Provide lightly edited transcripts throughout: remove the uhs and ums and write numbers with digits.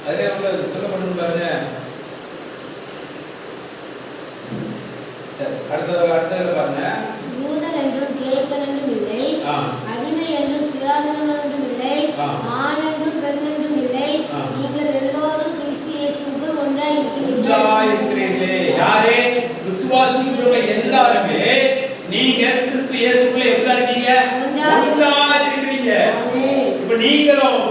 அதே சொல்லப்படும் பாருங்க. சரி, அடுத்தது பாருங்க. யூதன் என்றும் கிரேக்கன் என்றும் இல்லை, அடிமை என்றும் சுயாதீனம் என்றும் இல்லை, ஆண் என்றும் பெண் என்றும் இல்லை, நீங்கள் எல்லோரும் கிறிஸ்து இயேசுவுக்குள் ஒன்றாய் இருக்கிறீர்களே. யாரே விசுவாசிக்கிற எல்லாருமே நீங்க கிறிஸ்து இயேசுக்குள்ள எப்படி இருக்கீங்க? ஒன்றாய் இருக்கிறீங்க. இப்ப நீங்களும்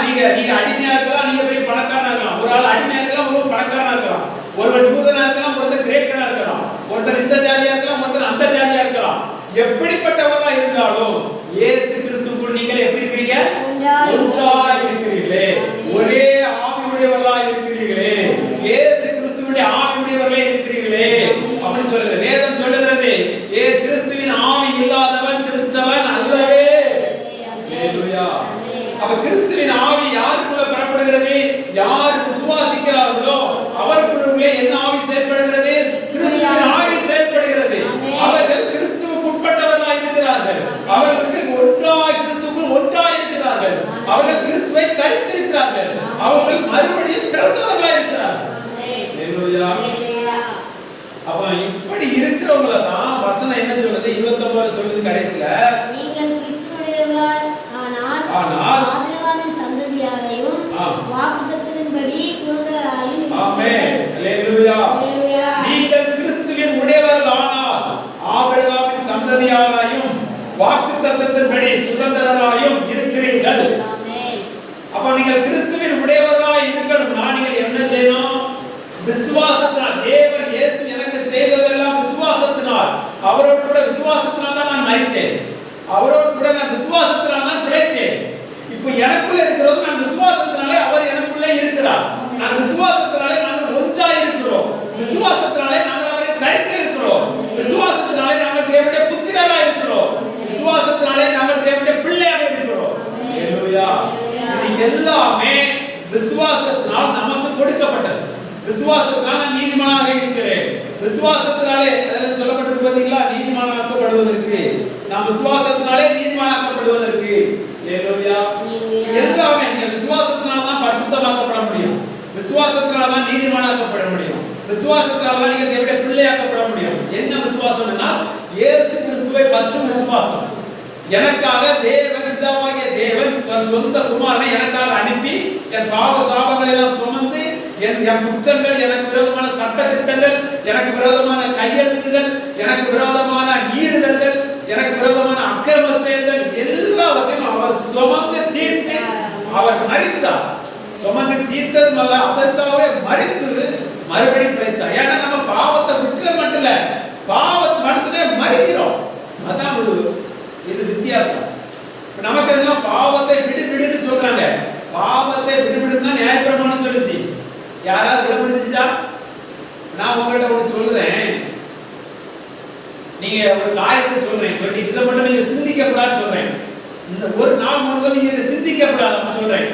நீங்க அடிமையா இருக்கலாம், நீங்க பெரிய பணக்காரனா இருக்கலாம். ஒரு ஆள் அடிமையா இருக்கலாம், ஒரு பணக்காரனா இருக்கலாம். ஒருவர் யூதனா இருக்கலாம், ஒருவர் கிரேக்கனா இருக்கலாம். ஒருத்தர் இந்த ஜாதியா இருக்கலாம், ஒருத்தர் அந்த ஜாதியா இருக்கலாம். எப்படிப்பட்டவரா இருந்தாலும் இயேசு கிறிஸ்துவுக்குள் நீங்கள் எப்படி இருக்கிறீங்க? ஒன்றாய் இருக்கிறீர்களே. ஒரே ஆவியுடையவர்களா இருக்கிறீர்களே. இயேசு கிறிஸ்துவுடைய ஆவியுடையவர்களே இருக்கிறீர்களே அப்படின்னு சொல்லுது வேதம். சொல்லுகிறது கிறிஸ்துவின் ஆவி இல்லாதவன் கிறிஸ்தவன் அல்லவே. ஹalleluya. அப்ப கிறிஸ்துவின் ஆவி யாருக்குள்ள பெறப்படுகிறது? யார் விசுவாசிக்கிறார்களோ அவர்களுக்குள்ளே என்ன ஆவி செயல்படுகிறது? கிறிஸ்துவின் ஆவி செயல்படுகிறது. அவர்கள் கிறிஸ்துவுக்கு உட்பட்டவர்களாய் இருக்கிறார்கள். அவர்களுக்கு ஒன்றாய் கிறிஸ்துவுக்குள் ஒன்றாய் இருக்கிறார்கள். அவர்கள் கிறிஸ்துவை தரித்திருக்கிறார்கள். அவர்கள் மறுபடியும் பிறந்தவர்களாய் இருக்கிறார்கள். ஹalleluya. அப்ப இப்படி இருக்கிறவங்கள தான் வசனம் என்ன சொல்லுது? 29 சொல்லுது கடைசில, நீங்கள் கிறிஸ்துவுடையவர்களாய் ஆனால் ஆபிரகாமின் சந்ததியாரையும் வாக்குத்தத்தத்தின்படி சுதந்திரராயும். ஆமென். ஹalleluya. நீங்கள் கிறிஸ்துவின் உடையவர்களானால் ஆபிரகாமின் சந்ததியாராயும் வாக்குத்தத்தத்தின்படி சுதந்திரராயும் இருக்கிறீர்கள். ஆமென். அப்ப நீங்கள் கிறிஸ்துவின் உடையவர்களாய் இருக்கணும்னா நீங்கள் என்ன செய்யணும்? விசுவாசத்தினால். தேவன் இயேசு எனக்கு செய்ததெல்லாம் விசுவாசத்தினால். அவரோடு கூட விசுவாசத்தினால் தான் நான் மரித்தேன். அவரோடு கூட நான் விசுவாசத்தினால் தான் பிழைத்தேன். இப்போ எனக்குள்ள இருக்கிறது நான் விசுவாசத்தினாலே அவர் எனக்குள்ளே இருக்கிறார். நான் விசுவாசத்தினாலே நாங்கள் ஒன்றாய் இருக்கிறோம். விசுவாசத்தினாலே நாங்கள் அவரை தரித்து இருக்கிறோம். விசுவாசத்தினாலே நாங்கள் தேவனுடைய புத்திரராய் இருக்கிறோம். விசுவாசத்தினாலே நாங்கள் தேவனுடைய பிள்ளையாக இருக்கிறோம். ஹalleluya. இது எல்லாமே விசுவாசத்தினால் நமக்கு கொடுக்கப்பட்டது. விசுவாசத்தினால் நான் நீதிமானாக இருக்கிறேன். விசுவாசத்தினாலே அதெல்லாம் சொல்லப்பட்டிருக்கு பாத்தீங்களா? நீதிமானாக்கப்படுவதற்கு, நாம் விசுவாசத்தினாலே நீதிமானாக்கப்படுவதற்கு. ஹalleluya. எல்லாமே நீங்க விசுவாசத்தினால தான் பரிசுத்தமாக்கப்பட முடியும். விசுவாசத்தினால தான் நீதிமானாக்கப்பட முடியும். விசுவாசத்தினால தான் நீங்க தேவனுடைய பிள்ளையாக்கப்பட முடியும். என்ன விசுவாசம்னா இயேசு கிறிஸ்துவை பற்றும் விசுவாசம். எனக்காக தேவன், பிதாவாகிய தேவன் தன் சொந்த குமாரனை எனக்காக அனுப்பி என் பாவ சாபங்களை எல்லாம் சுமந்து என் குற்றங்கள், எனக்கு விரோதமான சட்ட திட்டங்கள், எனக்கு விரோதமான கையெழுத்துகள், எனக்கு விரோதமான மீறுதல்கள், எனக்கு விரோதமான அக்கிரம செயல்கள் எல்லாவற்றையும் அவர் சுமந்து தீர்த்து அவர் மரித்தார். சுமந்து தீர்த்தது அல்ல, அதற்காகவே மரித்து மறுபடியும் பிழைத்தார். ஏன்னா நம்ம பாவத்தை விட்டுல மட்டும் இல்ல, பாவத்தை மனுஷனே மரிக்கிறோம். அதான் இது வித்தியாசம். நமக்கு எல்லாம் பாவத்தை விடுவிடுன்னு சொல்றாங்க. பாவத்தை விடுவிடுன்னா நியாயப்பிரமாணம் சொல்லுச்சு. யாராவது விட முடிஞ்சுச்சா? நான் உங்ககிட்ட ஒன்று சொல்லுறேன். நீங்க ஒரு காரியத்தை சொல்றேன், சொல்லி இதை மட்டும் நீங்க சிந்திக்க கூடாதுன்னு சொல்றேன். இந்த ஒரு நாள் முழுவதும் நீங்க இதை சிந்திக்க கூடாது சொல்றேன்.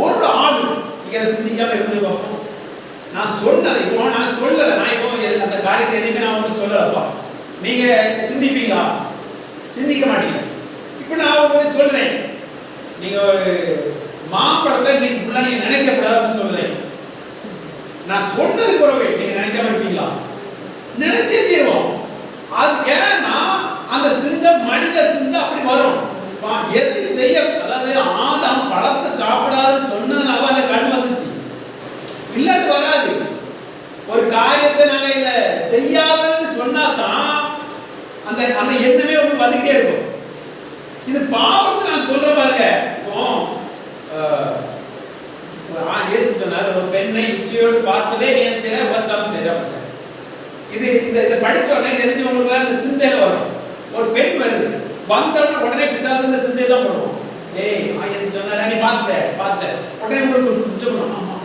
ஒரு ஆள் நீங்க அதை சிந்திக்காம இருந்து பார்ப்போம். நான் சொன்னதை இப்போ நான் சொல்லல, நான் இப்போ அந்த காரியத்தை எதையுமே நான் ஒன்றும் சொல்லலப்பா. நீங்க சிந்திப்பீங்களா? சிந்திக்க மாட்டீங்க. இப்ப நான் உங்களுக்கு சொல்றேன், நீங்க மாம்பழத்தை இன்னைக்கு ஃபுல்லா நீங்க நினைக்க கூடாதுன்னு சொல்றேன். நான் சொன்னது குறவே நீங்க நினைக்காம இருப்பீங்களா? நினைச்சே தீர்வோம். அது ஏன்னா அந்த சிந்தை மனித சிந்தை அப்படி வரும். எதை செய்ய, அதாவது ஆதாம் பழத்தை சாப்பிடாதுன்னு சொன்னதுனால அந்த கண் வந்துச்சு, இல்லாட்டி வராது. ஒரு காரியத்தை நாங்க இதை செய்யாதன்னு சொன்னாதான் அந்த அந்த எண்ணமே உங்களுக்கு வந்துகிட்டே இருக்கும். இது பாவத்தை நான் சொல்ற பாருங்க. இப்போ இயேசு சொன்னார், ஒரு பெண்ணை இச்சையோடு பார்ப்பதே நீ என்ன செய்ய உபச்சாரம் செய்ய. இது இதை படிச்ச உடனே தெரிஞ்சு உங்களுக்கு அந்த சிந்தையில வரும். ஒரு பெண் வருது, வந்தோடனே உடனே பிசாசு இந்த சிந்தையை தான் போடுவோம். ஏய் இயேசு சொன்னாரா, நீ பார்த்துட்ட உடனே உங்களுக்கு குற்றம். ஆமா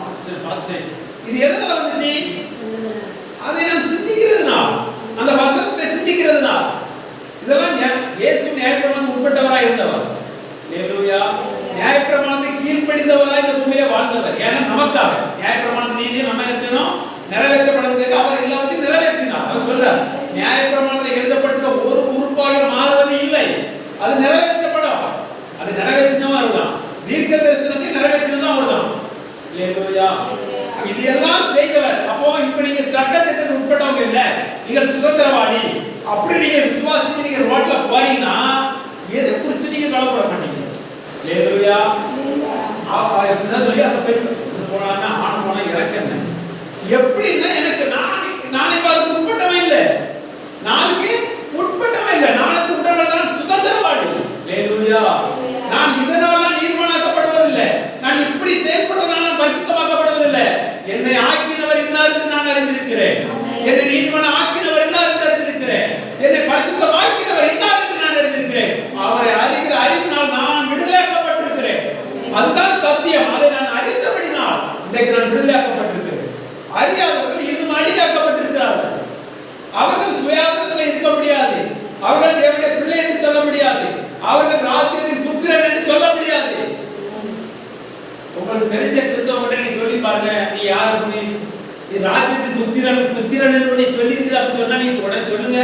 பார்த்துட்டேன். இது எதனால வந்துச்சு? அதை நான் சிந்திக்கிறதுனா, அந்த வசனத்தை சிந்திக்கிறதுனா. இதெல்லாம் இயேசு நியாயப்பிரமாணத்துக்கு உட்பட்டவராக இருந்தவர். ஹalleluya. நியாயப்பிரமாணத்துக்கு கீழ்ப்படிந்தவராக இந்த பூமியில வாழ்ந்தவர். ஏன்னா நமக்காக நியாயப்பிரமாண நீதியை நம்ம நினைச்சோம் நிறைவேற்றப்படுவதற்கு அவர் எல்லாத்தையும் நிறைவேற்றினார். அவர் சொல்றார், நியாயப்பிரமாணத்தில் எழுதப்பட்ட ஒரு உறுப்பாக மாறுவது இல்லை, அது நிறைவேற்றப்படும். அது நிறைவேற்றினவா இருக்கலாம். தீர்க்க தரிசனத்தை நிறைவேற்றினதும் அவர்தான். அல்லேலூயா. இது எல்லாம் செய்தவர். அப்போ இப்ப நீங்க சட்டத்துக்கு உட்பட்டவங்க இல்ல, நீங்க சுதந்திரவாதி. அப்படி நீங்க விசுவாசிச்சு நீங்க ரோட்ல போறீங்கன்னா எதை குறித்து நீங்க கவலைப்பட மாட்டீங்க. அல்லேலூயா. எப்படி அந்த பெண் போனான்னா ஆண் போனா எனக்கு என்ன, எப்படின்னா எனக்கு நானே அதுக்கு உட்பட்டவன் இல்லை, நாளைக்கு உட்பட்டவன் இல்லை, நாளைக்கு உட்பட்டவன் சுதந்திரவாதி. அல்லேலூயா. நான் இதனால நீதிமானாக்கப்படுவதில்லை, நான் இப்படி செயல்படுவதனால பரிசுத்தமாக்கப்படுவதில்லை. என்னை ஆக்கினவர் இன்னாருக்கு நான் அறிந்திருக்கிறேன், என்னை நீதிமான ஆக்கினவர் இன்னாருக்கு அறிந்திருக்கிறேன், என்னை பரிசுத்தமாக்கினவர் இன்னாருக்கு நான் அறிந்திருக்கிறேன். அவரை அறிகிற அறிவினால் நான் விடுதலையாக்கப்பட்டிருக்கிறேன். அதுதான் சத்தியம். அதை நான் அறிந்தபடினால் இன்றைக்கு நான் விடுதலையாக்கப்பட்டிருக்கிறேன். அறியாதவர்கள் இன்னும் அடிமையாக்கப்பட்டிருக்கிறார்கள். அவர்கள் சுயாதீனத்தில் இருக்க முடியாது, அவர்கள் தேவனுடைய பிள்ளை என்று சொல்ல முடியாது, அவர்கள் ராஜ்யத்தின் புத்திரன் என்று சொல்ல முடியாது. உங்களுக்கு தெரிஞ்ச கிறிஸ்தவங்க நீ சொல்லி பாருங்க, நீ யாரு, நீ ராஜ்யத்தின் புத்திரன் என்று நீ சொல்லி இருக்கு அப்படி சொன்னா நீ உடனே சொல்லுங்க,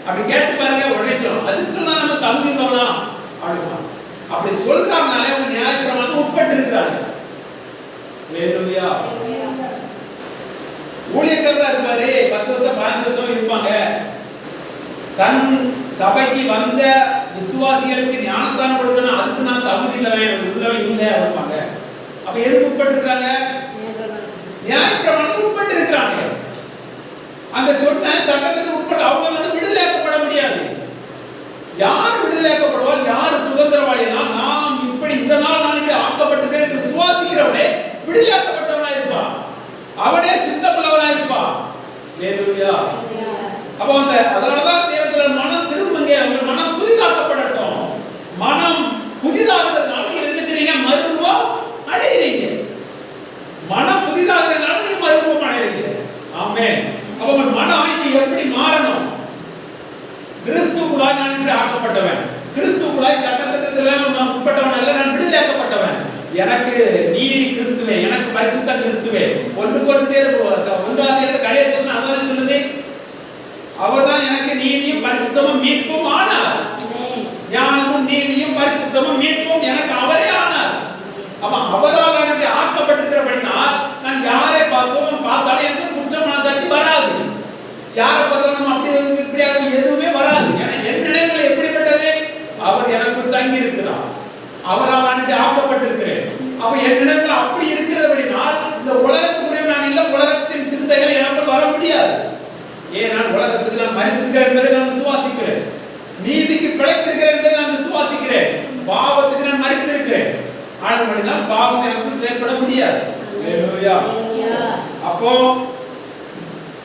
அப்படி கேட்டு பாருங்க, உடனே சொல்லணும். அதுக்கெல்லாம் நம்ம தகுதி பண்ணலாம் அப்படிமா. அப்படி சொல்றாங்கனாலே அவங்க நியாயப்பிரமாணத்துக்கு உட்பட்டு இருக்கிறாங்க. அல்லேலூயா. ஊழியக்காரரா இருப்பாரு, 10 வருஷம் 15 வருஷம் இருப்பாங்க. தன் சபைக்கு வந்த விசுவாசிகளுக்கு ஞானஸ்தானம் கொடுக்கணும், அதுக்கு நான் தகுதி உள்ளவன் இல்லை அப்படிப்பாங்க. அப்ப எதுக்கு உட்பட்டு இருக்காங்க? நியாயப்பிரமாணத்துக்கு உட்பட்டு இருக்கிறாங்க. அந்த சொன்ன சட்டத்துக்கு உட்பட்டு அவங்க வந்து விடுதலையாக்கப்பட முடியாது. யார் விடுதலையாக்கப்படுவார், யார் சுதந்திரவாதினா, நாம் இப்படி இதனால் நான் இப்படி ஆக்கப்பட்டிருக்கேன் என்று விசுவாசிக்கிறவனே விடுதலையாக்கப்பட்டவனா இருப்பான், அவனே சுத்தமுள்ளவனா இருப்பான். அல்லேலூயா. அப்போ அதனாலதான் தேவன் மனம் திரும்புங்க, உங்கள் மனம் புதிதாக்கப்படட்டும். மனம் புதிதாகிறதுனால நீங்க என்ன செய்றீங்க? மறுரூபம் அடைகிறீங்க. மனம் புதிதாகிறதுனால நீங்க மறுரூபம் அடைகிறீங்க. ஆமென். அப்போ உங்கள் மனம் இன்னைக்கு எப்படி மாறணும்? கிறிஸ்துவுக்குள்ளாய் நான் இன்று ஆக்கப்பட்டவன், கிறிஸ்துவுக்குள்ளாய் சட்டத்திட்டத்திலே நான் உட்பட்டவன் அல்ல, நான் விடுதலையாக்கப்பட்டவன். எனக்கு நீதி கிறிஸ்துவே, எனக்கு பரிசுத்த கிறிஸ்துவே. 1 கொரிந்தியர் 1 கடைசி அதானே சொல்லுது. அவர்தான் எனக்கு நீதியும் பரிசுத்தமும் மீட்பும் ஆனார். ஞானமும் நீதியும் பரிசுத்தமும் மீட்பும் எனக்கு அவரே ஆனார். அப்ப அவரால் எனக்கு ஆக்கப்பட்டிருக்கிறபடினால் நான் யாரை பார்த்தாலும் எனக்கு குற்ற மனசாட்சி வராது. யாரை பார்த்தாலும் அப்படி இப்படியாக எதுவுமே வராது. ஏன்னா என் நினைவுகள் எப்படிப்பட்டது? அவர் எனக்கு தங்கி இருக்கிறார், அவரால் நான் ஆக்கப்பட்டிருக்கிறேன். அப்ப என் நினைவுகள் அப்படி இருக்கிறபடினால் இந்த உலகத்துக்குரிய நான் இல்லை, உலகத்தின் சிந்தைகள் எனக்கு வர முடியாது. ஏன் நான் உலகத்துக்கு நான் மரித்திருக்கிறேன் என்பதை நான் விசுவாசிக்கிறேன், நீதிக்கு பிழைத்திருக்கிறேன் என்பதை நான் விசுவாசிக்கிறேன், பாவத்துக்கு நான் மரித்திருக்கிறேன். ஆனால் பாவம் எனக்கு செயல்பட முடியாது. அல்லேலூயா. அப்போ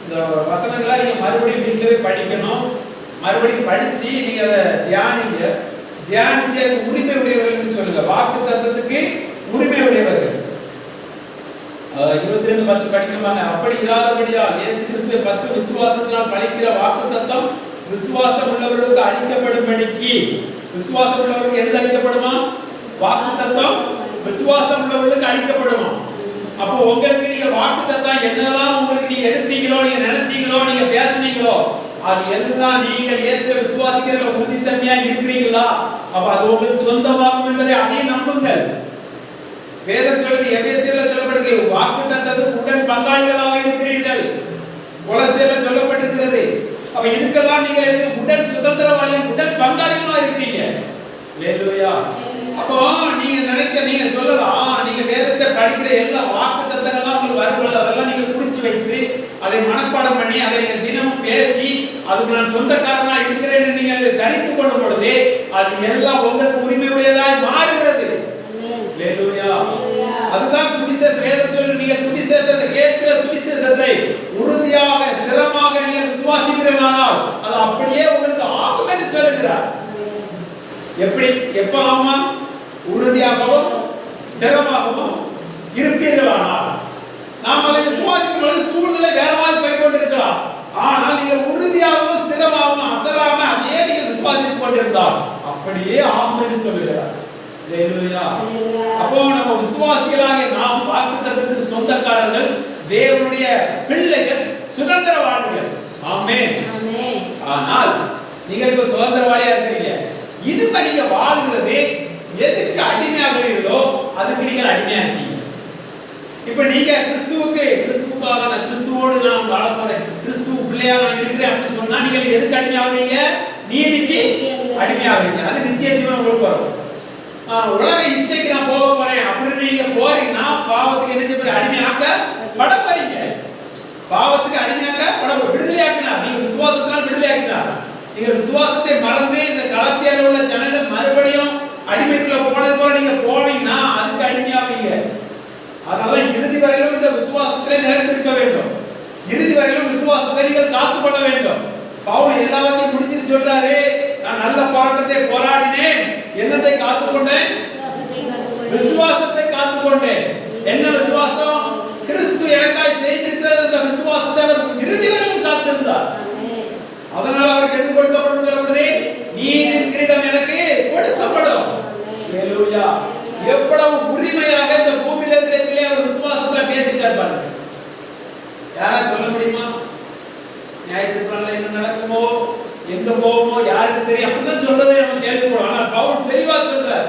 இந்த வசனங்களை நீங்க மறுபடியும் வீட்டிலே படிக்கணும், மறுபடியும் படிச்சு நீங்க அதை தியானிங்க. தியானிச்சு அதுக்கு உரிமை உடையவர்கள் சொல்லுங்க. வாக்கு தத்தத்துக்கு உரிமை உடையவர்கள் 22 வருஷம் படிக்கமாங்க. அப்படி இராதபடியால் இயேசு கிறிஸ்துவை 10 விசுவாசத்தினால் பலிக்கிற வாக்குத்தத்தம் விசுவாசம் உள்ளவர்களுக்கு அளிக்கப்படும்படிக்கு. விசுவாசம் உள்ளவர்களுக்கு எது அளிக்கப்படுமா? வாக்குத்தத்தம் விசுவாசம் உள்ளவர்களுக்கு அளிக்கப்படுமா? அப்போ உங்களுக்கு நீங்க வாக்குத்தத்தம் என்னெல்லாம் உங்களுக்கு நீங்க எடுத்தீங்களோ, நீங்க நினைச்சீங்களோ, நீங்க பேசுனீங்களோ, அது எல்லாம் நீங்கள் இயேசுவை விசுவாசிக்கிற உறுதித்தன்மையா இருக்கிறீங்களா? அப்ப அது உங்களுக்கு சொந்தமாகும் என்பதை அதையும் நம்புங்கள். வேதம் சொல்லுது, எபேசியர்ல சொல்லப்படுது, வாக்குத்தத்தத்துக்கு உடன் பங்காளிகளாக இருக்கிறீர்கள். கொலோசியர்ல சொல்லப்பட்டிருக்கிறது. அப்ப இதுக்கெல்லாம் நீங்கள் உடன் சுதந்திரவாளியும் உடன் பங்காளிகளா இருக்கிறீங்க. அல்லேலூயா. அப்போ நீங்க சொல்லலாம், நீங்க வேதத்தை படிக்கிற எல்லா வாக்குத்தத்தங்கள்லாம் உங்களுக்கு வரும்போது அதெல்லாம் நீங்க குறிச்சு வைத்து அதை மனப்பாடம் பண்ணி அதை நீங்க தினமும் பேசி அதுக்கு நான் சொந்தக்காரனா இருக்கிறேன் நீங்க தரித்துக் கொள்ளும் பொழுது அது எல்லாம் உங்களுக்கு உரிமையுடையதாய் மாறுகிறது. அல்லேலூயா. அதுதான் சுவிசேஷ வேதம் சொல்லி, நீங்க சுவிசேஷத்தை கேட்கிற சுவிசேஷத்தை உறுதியாக ஸ்திரமாக நீங்க விசுவாசிக்கிறீர்களானால் அது அப்படியே உங்களுக்கு ஆகும் என்று சொல்லுகிறார். எப்படி எப்ப ஆகுமா? உறுதியாகவும் ஸ்திரமாகவும் இருப்பீர்களானால். நாம் அதை விசுவாசிக்கும் சூழ்நிலை வேற மாதிரி போய் கொண்டிருக்கலாம், ஆனால் நீங்க உறுதியாகவும் ஸ்திரமாகவும் அசராம அதையே நீங்க விசுவாசித்துக் கொண்டிருந்தால் அப்படியே ஆகும் என்று சொல்லுகிறார். அல்லேலூயா. அப்போ நம்ம விசுவாசிகளாக நாம் வாக்குத்தத்தத்துக்கு சொந்தக்காரர்கள், தேவனுடைய பிள்ளைகள், சுதந்திரவாளிகள். ஆமென். ஆனால் நீங்க இப்ப சுதந்திரவாளியா இருக்கிறீங்க. இனிமே நீங்க வாழ்கிறது எதுக்கு அடிமையாகிறீர்களோ அதுக்கு நீங்கள் அடிமையா இருக்கீங்க. இப்ப நீங்க கிறிஸ்துவுக்காக நான் கிறிஸ்துவோடு நான் வாழ போறேன், கிறிஸ்துவ பிள்ளையா நான் இருக்கிறேன் அப்படின்னு சொன்னா நீங்க எதுக்கு அடிமையாவீங்க? நீதிக்கு அடிமையாவீங்க. அது நித்திய ஜீவன் உங்களுக்கு வரும். உலக இச்சைக்கு நான் போக போறேன் அப்படின்னு நீங்க போறீங்கன்னா பாவத்துக்கு என்ன செய்ய அடிமையாக்க பட போறீங்க. பாவத்துக்கு அடிமையாக்க பட விடுதலையாக்கினார். நீங்க விசுவாசத்தினால் விடுதலையாக்கினார். நீங்க விசுவாசத்தை மறந்து இந்த கலாத்தியால உள்ள ஜனங்கள் மறுபடியும் அடிமைக்குள்ள போனது போல நீங்க போனீங்கன்னா அதுக்கு அடிமையாவீங்க. அதனால இறுதி வரையிலும் இந்த விசுவாசத்திலே நிலைத்திருக்க வேண்டும். இறுதி வரையிலும் விசுவாசத்தை நீங்கள் காத்துக்கொள்ள வேண்டும். பவுல் எல்லாவற்றையும் முடிச்சிட்டு சொல்றாரு, நான் நல்ல போராட்டத்தை போராடினேன், என்னத்தை காத்துக்கொண்டேன்? விசுவாசத்தை காத்துக்கொண்டேன். என்ன விசுவாசம்? கிறிஸ்து எனக்காய் செய்திருக்கிற அந்த விசுவாசத்தை அவர் இறுதி வரையிலும் காத்திருந்தார். அதனால அவருக்கு எது கொடுக்கப்படும் சொல்லப்படுது? நீதி கிரீடம் எனக்கு கொடுக்கப்படும். ஹalleluya. எவ்வளவு உரிமையாக இந்த பூமியிலே அவர் விசுவாசத்துல பேசிட்டார் பாருங்க. யாரா சொல்ல முடியுமா? நியாயத்தீர்ப்புல என்ன நடக்குமோ, எங்க போவோமோ யாருக்கு தெரியும்? அப்படிதான் சொல்றதே நம்ம கேள்விப்படும். ஆனா பவுல் தெளிவா சொல்றார்,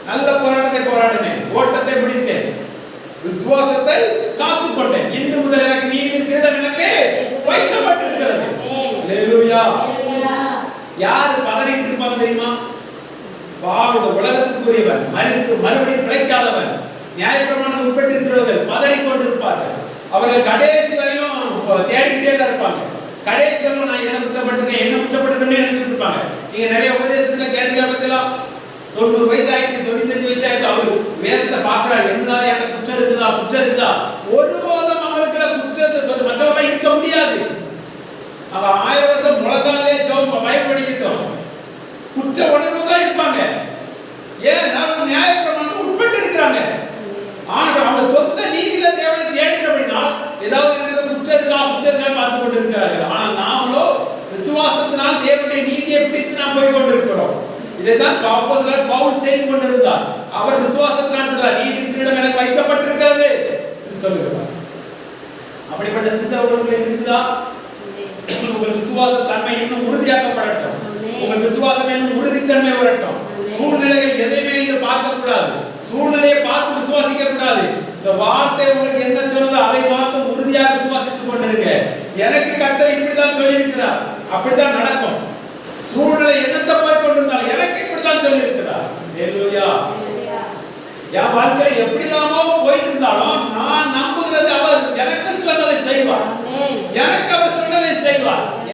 நல்ல போராட்டத்தை போராடினேன், ஓட்டத்தை முடித்தேன், விசுவாசத்தை காத்துக்கொண்டேன், இன்று முதல் எனக்கு நீதி கிரீடம் எனக்கு வைக்கப்பட்டிருக்கிறது. ஹalleluya. யார் பதறிட்டு இருப்பாங்க தெரியுமா? பாவ உலகத்துக்குரியவன், மரித்து மறுபடியும் பிழைக்காதவன், நியாயப்பிரமாணம் உட்பட்டிருக்கிறவர்கள் பதறிக் கொண்டிருப்பார்கள். அவர்கள் கடைசி வரையும் தேடிக்கிட்டே தான் இருப்பாங்க. கடைசி வரையும் நான் என்ன குற்றப்பட்டிருக்கேன், என்ன குற்றப்பட்டிருக்கேன்னு நினைச்சிட்டு இருப்பாங்க. நீங்க நிறைய உபதேசத்துல கேட்டீங்க பார்த்தீங்களா? 90 வயசு ஆயிட்டு 95 வயசு ஆயிட்டு அவரு வேதத்தை பாக்குறாரு, என்ன எனக்கு குற்றம் இருக்குதா? ஒருபோதும் அவங்களுக்கு குற்றத்தை மற்றவர்கள் இருக்க முடியாது. அவன் 1000 வருஷம் முழங்காலே ஜெபம் பயன்படுத்திட்டோம், குற்ற உணர்வு தான் இருப்பாங்க. ஏன்? அவங்க நியாயப்பிரமாணம் உட்பட்டு இருக்கிறாங்க. ஆனால் அவங்க சொந்த நீதியில தேவனை தேடுகிறபடினா ஏதாவது குற்றத்துக்கா பார்த்து கொண்டு இருக்கிறார்கள். ஆனால் நாமளோ விசுவாசத்தினால் தேவனுடைய நீதியை பிடித்து நாம் போய் கொண்டிருக்கிறோம். இதைதான் அப்போஸ்தலர் பவுல் செய்து கொண்டிருந்தார். அவர் விசுவாசத்தினால் நீதி கிரீடம் எனக்கு வைக்கப்பட்டிருக்கிறது என்று சொல்லுகிறார். அப்படிப்பட்ட சிந்தை உங்களுக்கு இருக்குதா? உங்கள் விசுவாச தன்மை இன்னும் உறுதியாக்கப்படட்டும். உங்கள் விசுவாசம் இன்னும் உறுதித்தன்மை